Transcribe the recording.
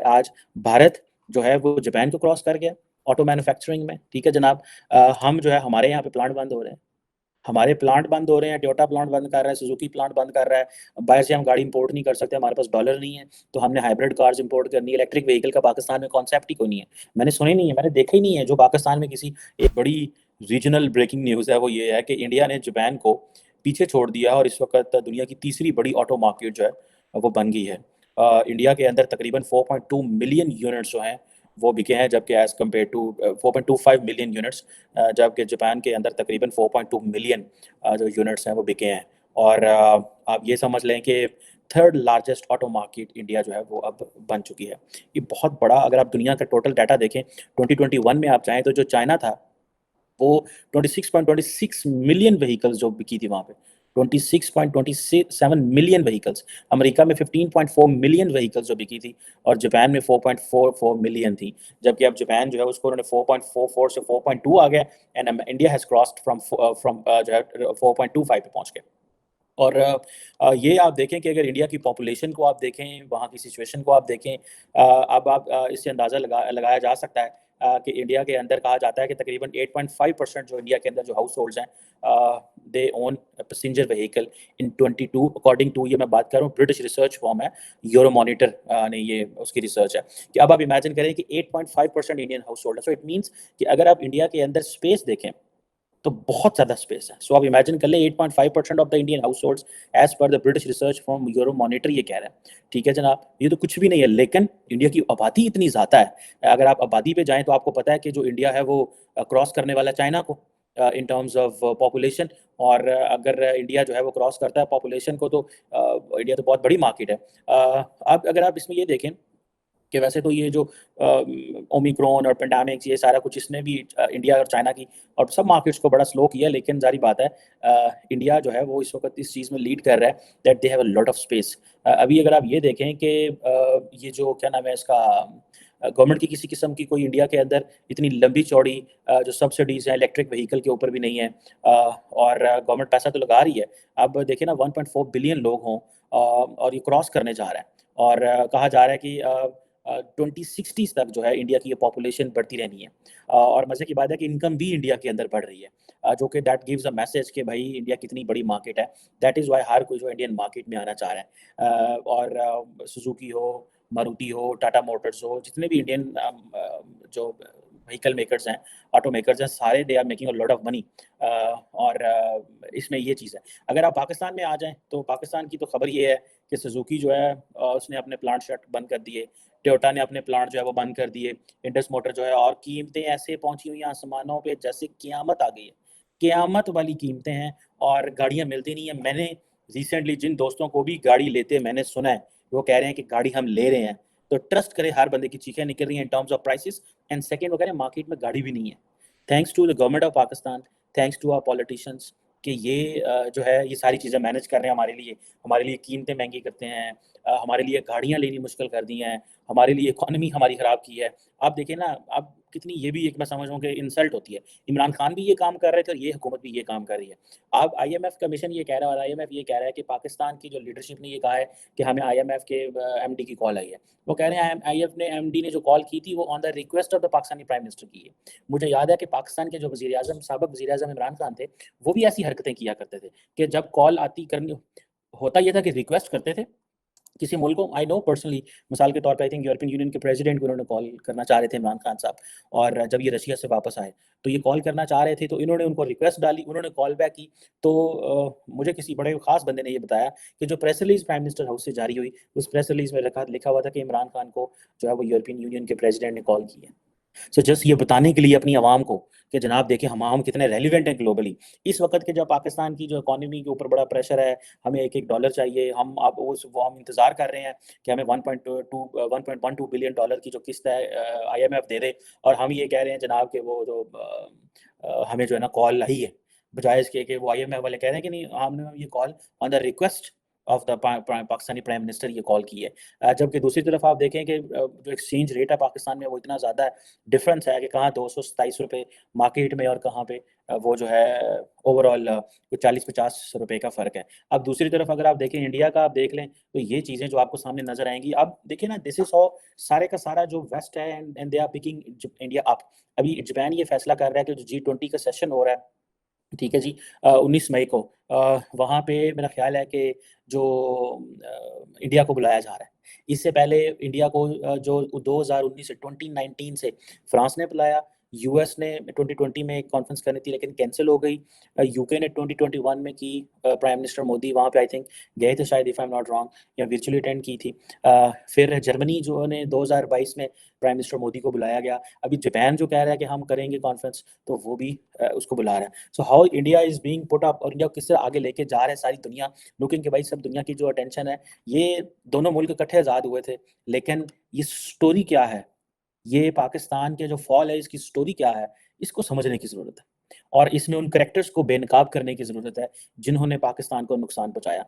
आज भारत जो है वो जापान को क्रॉस कर गया ऑटो मैन्युफैक्चरिंग में, ठीक है जनाब। हम जो है हमारे यहाँ पे प्लांट बंद हो रहे हैं, हमारे प्लांट बंद हो रहे हैं, टोयोटा प्लांट बंद कर रहा है, सुजुकी प्लांट बंद कर रहा है, बाहर से हम गाड़ी इंपोर्ट नहीं कर सकते, हमारे पास डॉलर नहीं है, तो हमने हाइब्रिड कार्स इंपोर्ट करनी है। इलेक्ट्रिक व्हीकल का पाकिस्तान में कॉन्सेप्ट ही कोई नहीं है, मैंने सुनी नहीं है, मैंने देखा ही नहीं है। जो पाकिस्तान में किसी एक बड़ी रीजनल ब्रेकिंग न्यूज़ है वो ये है कि इंडिया ने जापान को पीछे छोड़ दिया और इस वक्त दुनिया की तीसरी बड़ी ऑटो मार्केट जो है वो बन गई है। इंडिया के अंदर तकरीबन 4.2 मिलियन यूनिट्स जो हैं वो बिके हैं, जबकि as compare to 4.25 million units, जबकि जापान के अंदर तकरीबन 4.2 मिलियन जो यूनिट्स हैं वो बिके हैं। और आप ये समझ लें कि third largest auto market India जो है वो अब बन चुकी है। ये बहुत बड़ा, अगर आप दुनिया का टोटल डाटा देखें 2021 में आप चाहें तो जो चाइना था वो 26.26 मिलियन व्हीकल्स जो बिकी थी वहाँ पे, 26.27 मिलियन व्हीकल्स। अमेरिका में 15.4 मिलियन व्हीकल्स जो बिकी थी और जापान में 4.44 मिलियन थी, जबकि अब जापान जो है उसको उन्होंने 4.44 से 4.2 आ गया and India has crossed from जो है 4.25 पे पहुंच गया। और ये आप देखें कि अगर इंडिया की पॉपुलेशन को आप देखें, वहाँ की सिचुएशन को आप देखें, अब आप इससे अंदाज़ा लगाया जा सकता है कि इंडिया के अंदर कहा जाता है कि तकरीबन 8.5% जो इंडिया के अंदर जो हाउस होल्ड्स हैं they own passenger vehicle in 22, according to, ये मैं बात कर रहा हूँ ब्रिटिश रिसर्च फॉर्म है, यूरो मॉनिटर ने ये उसकी रिसर्च है कि अब आप इमेजिन करें कि 8.5% इंडियन हाउस होल्ड है। सो इट मीन्स कि अगर आप इंडिया के अंदर स्पेस देखें तो बहुत ज़्यादा स्पेस है। सो आप इमेजिन कर लें 8.5% of the Indian households as per the British research from Euromonitor ये कह रहा है, ठीक है जनाब। ये तो कुछ भी नहीं है, लेकिन इंडिया की आबादी इतनी ज़्यादा है। अगर आप आबादी पे जाएं तो आपको पता है कि जो इंडिया है वो क्रॉस करने वाला चाइना को इन टर्म्स ऑफ पॉपुलेशन। और अगर इंडिया जो है वो क्रॉस करता है पॉपुलेशन को तो इंडिया तो बहुत बड़ी मार्केट है। अब अगर आप इसमें ये देखें कि वैसे तो ये जो ओमिक्रॉन और पेंडेमिक्स ये सारा कुछ इसने भी इंडिया और चाइना की और सब मार्केट्स को बड़ा स्लो किया, लेकिन जारी बात है इंडिया जो है वो इस वक्त इस चीज़ में लीड कर रहा है that they have a lot of space. अभी अगर आप ये देखें कि ये जो क्या नाम है इसका, गवर्नमेंट की किसी किस्म की कोई इंडिया के अंदर इतनी लंबी चौड़ी जो सब्सिडीज़ हैं इलेक्ट्रिक व्हीकल के ऊपर भी नहीं है, और गवर्नमेंट पैसा तो लगा रही है। अब देखिए ना 1.4 बिलियन लोग हों और ये क्रॉस करने जा रहा है, और कहा जा रहा है कि 2060 तक जो है इंडिया की ये पॉपुलेशन बढ़ती रहनी है। और मज़े की बात है कि इनकम भी इंडिया के अंदर बढ़ रही है, जो कि दैट गिव्स अ मैसेज कि भाई इंडिया कितनी बड़ी मार्केट है। दैट इज़ वाई हर कोई जो इंडियन मार्केट में आना चाह रहा है। और सुजुकी हो, मारुति हो, टाटा मोटर्स हो, जितने भी इंडियन जो व्हीकल मेकर्स हैं, ऑटो मेकर्स हैं, सारे they are making a lot of money. और इसमें ये चीज़ है। अगर आप पाकिस्तान में आ जाएँ तो पाकिस्तान की तो खबर ये है कि सुजुकी जो है उसने अपने प्लांट शट बंद कर दिए, टोयोटा ने अपने प्लांट जो है वो बंद कर दिए, इंडस मोटर जो है, और कीमतें ऐसे पहुंची हुई हैं आसमानों पे जैसे क़यामत आ गई है, क़यामत वाली कीमतें हैं और गाड़ियां मिलती नहीं है। मैंने रिसेंटली जिन दोस्तों को भी गाड़ी लेते मैंने सुना है, वो कह रहे हैं कि गाड़ी हम ले रहे हैं, तो ट्रस्ट करें हर बंदे की चीखें निकल रही हैं in terms of prices. And second वो कह रहे हैं मार्केट में गाड़ी भी नहीं है, thanks to the government of Pakistan, thanks to our politicians कि ये जो है ये सारी चीज़ें मैनेज कर रहे हैं हमारे लिए कीमतें महंगी करते हैं, हमारे लिए गाड़ियाँ लेनी मुश्किल कर दी हैं, हमारे लिए इकोनॉमी हमारी ख़राब की है। आप देखिए ना, अब कितनी, ये भी एक मैं समझ रहा हूँ कि इंसल्ट होती है। इमरान खान भी ये काम कर रहे थे और ये हुकूमत भी ये काम कर रही है। अब आईएमएफ कमीशन ये कह रहा है, और आईएमएफ ये कह रहा है कि पाकिस्तान की जो लीडरशिप ने ये कहा है कि हमें आईएमएफ के एमडी की कॉल आई है। वो कह रहे हैं आईएमएफ ने, एमडी ने जो कॉल की थी वो on the request of the Pakistani prime minister की है। मुझे याद है कि पाकिस्तान के जो वज़ीर-ए-आज़म, साबिक़ वज़ीर-ए-आज़म इमरान खान थे, वो भी ऐसी हरकतें किया करते थे कि जब कॉल आती करनी, होता ये था कि रिक्वेस्ट करते थे किसी मुल्क को। आई नो पर्सनली, मिसाल के तौर पे आई थिंक यूरोपियन यूनियन के प्रेसिडेंट को उन्होंने कॉल करना चाह रहे थे इमरान खान साहब, और जब ये रशिया से वापस आए तो ये कॉल करना चाह रहे थे, तो इन्होंने उनको रिक्वेस्ट डाली, उन्होंने कॉल बैक की। तो मुझे किसी बड़े ख़ास बंदे ने ये बताया कि जो press release prime minister house से जारी हुई, उस प्रेस रिलीज़ में लिखा हुआ था कि इमरान खान को जो है वो यूरोपियन यूनियन के प्रेसिडेंट ने कॉल की है। सो जस्ट ये बताने के लिए अपनी आवाम को कि जनाब देखें हम कितने रेलिवेंट हैं ग्लोबली। इस वक्त के जब पाकिस्तान की जो इकोनॉमी के ऊपर बड़ा प्रेशर है, हमें एक एक डॉलर चाहिए, हम अब वो हम इंतज़ार कर रहे हैं कि हमें 1.12 बिलियन डॉलर की जो किस्त है आईएमएफ दे दे, और हम ये कह रहे हैं जनाब कि वो जो हमें जो है ना कॉल आई है, बजाय इसके कि वो आईएमएफ वाले कह रहे हैं कि नहीं, हमने ये call on the request of the Pakistani prime minister ये कॉल की है। जबकि दूसरी तरफ आप देखें कि जो एक्सचेंज रेट है पाकिस्तान में वो इतना ज़्यादा डिफरेंस है कि कहाँ 227 रुपये मार्केट में और कहाँ पे वो जो है ओवरऑल कुछ 40-50 रुपए का फ़र्क है। अब दूसरी तरफ अगर आप देखें इंडिया का आप देख लें, तो ये चीज़ें जो आपको सामने नज़र आएँगी। अब देखिए ना, दिस इज़ हाउ सारे का सारा जो वेस्ट है एंड दे आर पिकिंग ज इंडिया अप। अभी जापान ये फैसला कर रहा है कि जो जी20 का सेशन हो रहा है, ठीक है जी, 19 मई को वहाँ पे मेरा ख़्याल है कि जो इंडिया को बुलाया जा रहा है। इससे पहले इंडिया को जो 2019 से 2019 से फ्रांस ने बुलाया, यूएस ने 2020 में एक कॉन्फ्रेंस करनी थी लेकिन कैंसल हो गई। यूके ने 2021 में की, प्राइम मिनिस्टर मोदी वहाँ पे आई थिंक गए थे शायद, if I am not wrong, या वर्चुअली अटेंड की थी। फिर जर्मनी जो ने 2022 में प्राइम मिनिस्टर मोदी को बुलाया गया। अभी जापान जो कह रहा है कि हम करेंगे कॉन्फ्रेंस, तो वो भी उसको बुला रहा है। So how India is being put up, और इंडिया को किस तरह आगे लेके जा रहा है सारी दुनिया लुकिंग कि भाई सब दुनिया की जो अटेंशन है, ये दोनों मुल्क इकट्ठे आज़ाद हुए थे, लेकिन ये स्टोरी क्या है? ये पाकिस्तान के जो फॉल है इसकी स्टोरी क्या है? इसको समझने की ज़रूरत है और इसमें उन कैरेक्टर्स को बेनकाब करने की ज़रूरत है, जिन्होंने पाकिस्तान को नुकसान पहुँचाया।